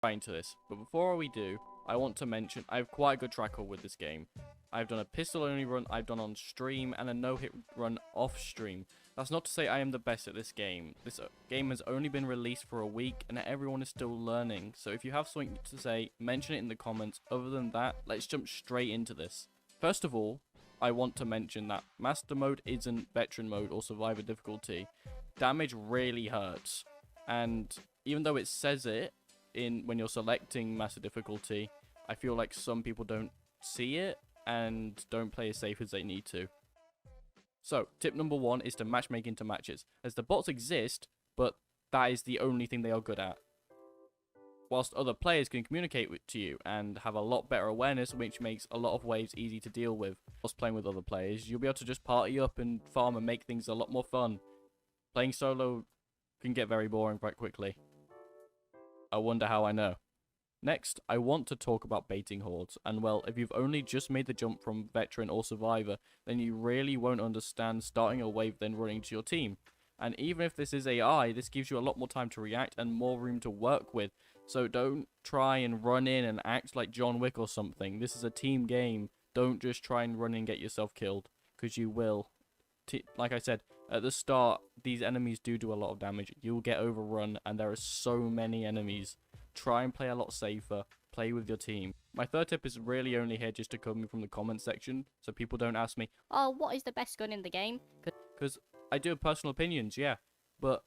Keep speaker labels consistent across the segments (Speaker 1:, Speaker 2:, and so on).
Speaker 1: right into this. But before we do, I want to mention I have quite a good track record with this game. I've done a pistol only run, I've done on stream, and a no-hit run off stream. That's not to say I am the best at this game. This game has only been released for a week, and everyone is still learning. So if you have something to say, mention it in the comments. Other than that, let's jump straight into this. First of all, I want to mention that Master Mode isn't Veteran Mode or Survivor difficulty. Damage really hurts. And even though it says it when you're selecting Master difficulty, I feel like some people don't see it and don't play as safe as they need to. So, tip number 1 is to matchmake into matches, as the bots exist, but that is the only thing they are good at. Whilst other players can communicate to you and have a lot better awareness, which makes a lot of waves easy to deal with. Whilst playing with other players, you'll be able to just party up and farm and make things a lot more fun. Playing solo can get very boring quite quickly. I wonder how I know. Next, I want to talk about baiting hordes, and well, if you've only just made the jump from Veteran or Survivor, then you really won't understand starting a wave then running to your team. And even if this is AI, this gives you a lot more time to react and more room to work with, so don't try and run in and act like John Wick or something. This is a team game. Don't just try and run in and get yourself killed, because you will. Like I said, at the start, these enemies do a lot of damage. You'll get overrun, and there are so many enemies. Try and play a lot safer. Play with your team. My third tip is really only here just to come from the comment section, so people don't ask me,
Speaker 2: oh, what is the best gun in the game?
Speaker 1: Because I do have personal opinions, yeah. But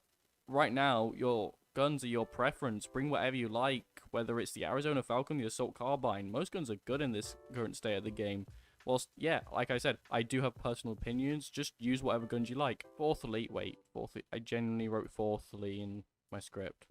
Speaker 1: right now, your guns are your preference. Bring whatever you like, whether it's the Arizona Falcon, the Assault Carbine. Most guns are good in this current state of the game. Whilst, yeah, like I said, I do have personal opinions. Just use whatever guns you like. Fourthly, I genuinely wrote fourthly in my script.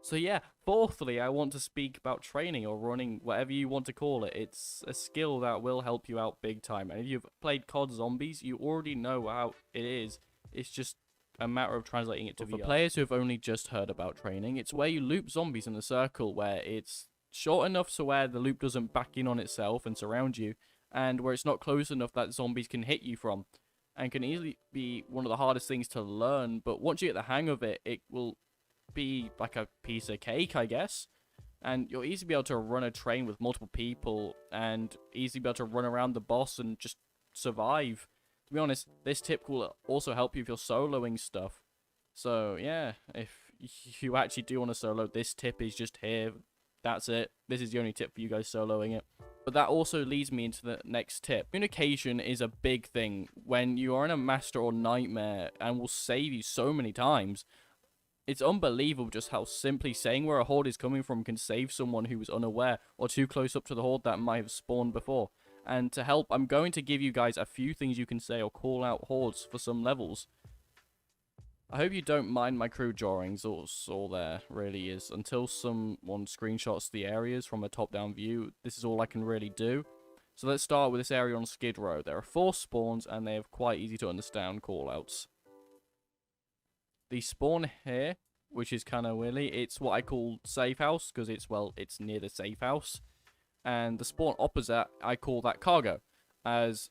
Speaker 1: So yeah, fourthly, I want to speak about training or running, whatever you want to call it. It's a skill that will help you out big time. And if you've played COD Zombies, you already know how it is. It's just a matter of translating it to VR. For players who have only just heard about training, it's where you loop zombies in a circle, where it's short enough so where the loop doesn't back in on itself and surround you, and where it's not close enough that zombies can hit you from. And can easily be one of the hardest things to learn, but once you get the hang of it, it will be like a piece of cake, I guess. And you'll easily be able to run a train with multiple people and easily be able to run around the boss and just survive. To be honest, this tip will also help you if you're soloing stuff. So yeah, if you actually do want to solo, this tip is just here. That's it. This is the only tip for you guys soloing it. But that also leads me into the next tip. Communication is a big thing when you are in a master or nightmare, and will save you so many times. It's unbelievable just how simply saying where a horde is coming from can save someone who was unaware or too close up to the horde that might have spawned before. And to help, I'm going to give you guys a few things you can say or call out hordes for some levels. I hope you don't mind my crude drawings, all there really is. Until someone screenshots the areas from a top-down view, this is all I can really do. So let's start with this area on Skid Row. There are 4 spawns, and they have quite easy to understand callouts. The spawn here, which is kind of willy, it's what I call safe house, because it's near the safe house. And the spawn opposite, I call that cargo, as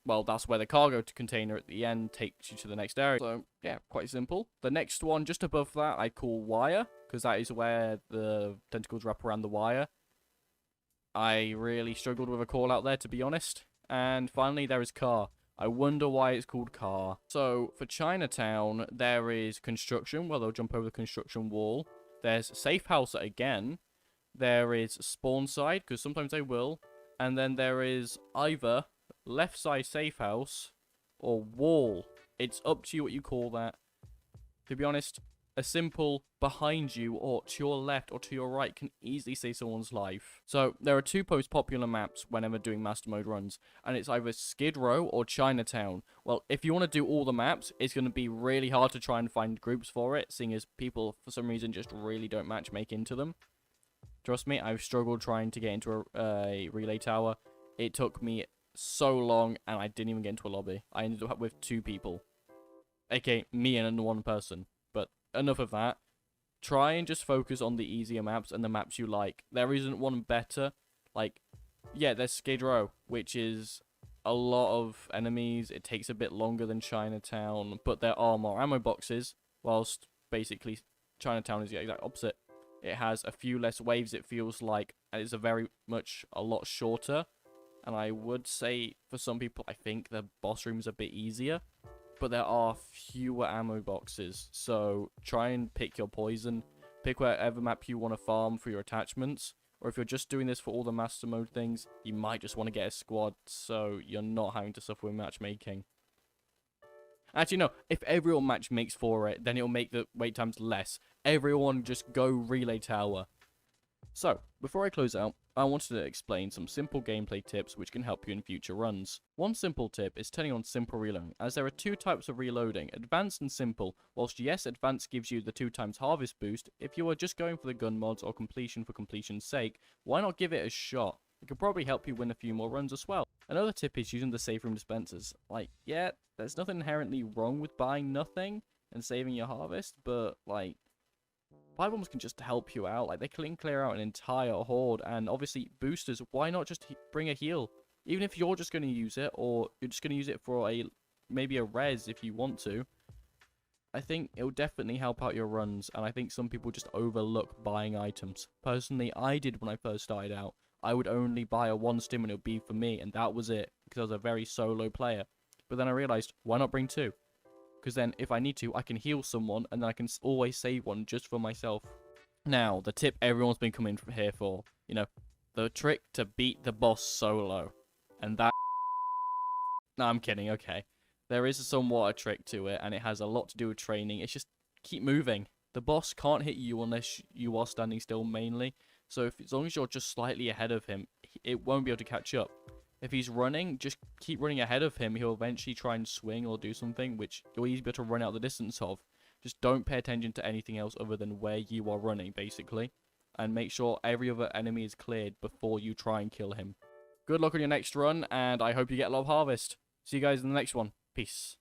Speaker 1: well, that's where the cargo container at the end takes you to the next area. So, yeah, quite simple. The next one, just above that, I call wire, because that is where the tentacles wrap around the wire. I really struggled with a call out there, to be honest. And finally, there is car. I wonder why it's called car. So, for Chinatown, there is construction. Well, they'll jump over the construction wall. There's safe house again. There is spawn side, because sometimes they will. And then there is either left side safe house or wall. It's up to you what you call that. To be honest, a simple behind you or to your left or to your right can easily save someone's life. So there are 2 most popular maps whenever doing master mode runs, and it's either Skid Row or Chinatown. Well, if you want to do all the maps, it's going to be really hard to try and find groups for it, seeing as people for some reason just really don't matchmake into them. Trust me, I've struggled trying to get into a relay tower. It took me so long, and I didn't even get into a lobby. I ended up with 2 people, aka me and 1 person. But enough of that. Try and just focus on the easier maps and the maps you like. There isn't one better. Like, yeah, there's Skid Row, which is a lot of enemies. It takes a bit longer than Chinatown, but there are more ammo boxes, whilst basically Chinatown is the exact opposite. It has a few less waves, it feels like, and it's a lot shorter. And I would say, for some people, I think the boss room's a bit easier. But there are fewer ammo boxes, so try and pick your poison. Pick whatever map you want to farm for your attachments. Or if you're just doing this for all the master mode things, you might just want to get a squad, so you're not having to suffer with matchmaking. Actually, no, if everyone match makes for it, then it'll make the wait times less. Everyone just go relay tower. So, before I close out, I wanted to explain some simple gameplay tips which can help you in future runs. One simple tip is turning on simple reloading, as there are two types of reloading, advanced and simple. Whilst yes, advanced gives you the 2x harvest boost, if you are just going for the gun mods or completion for completion's sake, why not give it a shot? It could probably help you win a few more runs as well. Another tip is using the safe room dispensers. Like, yeah, there's nothing inherently wrong with buying nothing and saving your harvest, but like, buy bombs can just help you out. Like, they can clear out an entire horde, and obviously boosters, why not just bring a heal? Even if you're just going to use it, or you're just going to use it for maybe a res if you want to. I think it will definitely help out your runs, and I think some people just overlook buying items. Personally, I did when I first started out. I would only buy a 1 stim and it would be for me, and that was it, because I was a very solo player. But then I realized, why not bring 2? Because then, if I need to, I can heal someone, and then I can always save one just for myself. Now, the tip everyone's been coming here for. You know, the trick to beat the boss solo. And that... No, I'm kidding, okay. There is somewhat a trick to it, and it has a lot to do with training. It's just keep moving. The boss can't hit you unless you are standing still mainly. So as long as you're just slightly ahead of him, it won't be able to catch up. If he's running, just keep running ahead of him. He'll eventually try and swing or do something, which you'll easily be able to run out the distance of. Just don't pay attention to anything else other than where you are running, basically. And make sure every other enemy is cleared before you try and kill him. Good luck on your next run, and I hope you get a lot of harvest. See you guys in the next one. Peace.